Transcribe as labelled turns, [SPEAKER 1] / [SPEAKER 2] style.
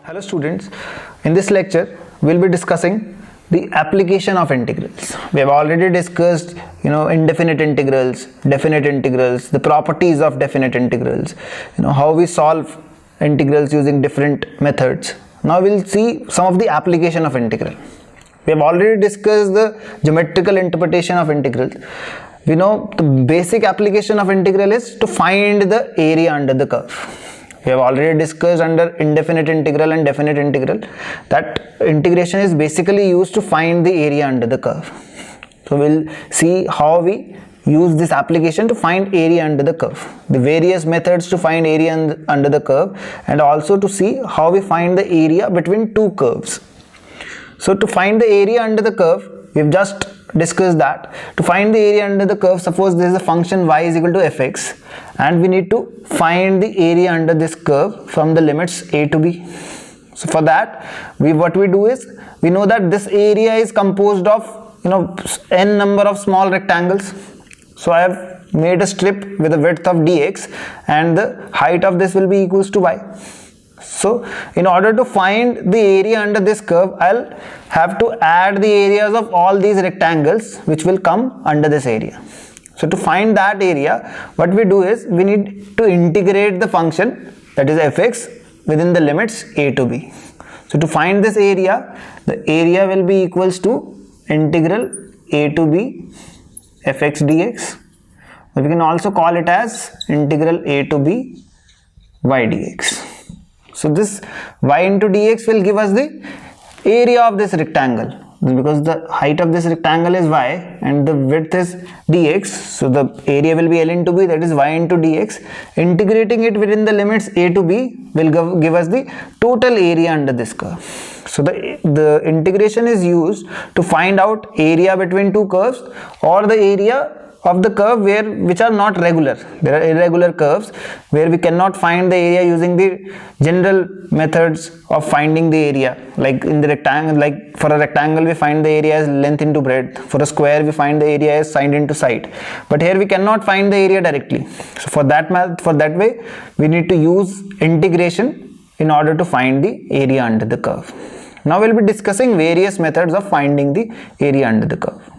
[SPEAKER 1] Hello students, in this lecture we'll be discussing the application of integrals. We have already discussed indefinite integrals, definite integrals, the properties of definite integrals, how we solve integrals using different methods. Now we'll see some of the application of integral. We have already discussed the geometrical interpretation of integrals. We know the basic application of integral is to find the area under the curve. We have already discussed under indefinite integral and definite integral that integration is basically used to find the area under the curve. So we'll see how we use this application to find area under the curve, the various methods to find area under the curve, and also to see how we find the area between two curves. So to find the area under the curve, we've just discussed that to find the area under the curve, suppose this is a function y is equal to fx and we need to find the area under this curve from the limits a to b. So for that what we do is we know that this area is composed of n number of small rectangles. So I have made a strip with a width of dx and the height of this will be equals to y. So in order to find the area under this curve, I'll have to add the areas of all these rectangles which will come under this area. So to find that area, what we do is we need to integrate the function, that is fx, within the limits a to b. So to find this area, the area will be equals to integral a to b fx dx. We can also call it as integral a to b y dx. So this y into dx will give us the area of this rectangle, because the height of this rectangle is y and the width is dx. So the area will be L into b, that is y into dx. Integrating it within the limits a to b will give us the total area under this curve. So the integration is used to find out area between two curves or the area of the curve which are not regular. There are irregular curves where we cannot find the area using the general methods of finding the area. Like in the rectangle, like for a rectangle we find the area as length into breadth. For a square we find the area as side into side. But here we cannot find the area directly. So for that way we need to use integration in order to find the area under the curve. Now we'll be discussing various methods of finding the area under the curve.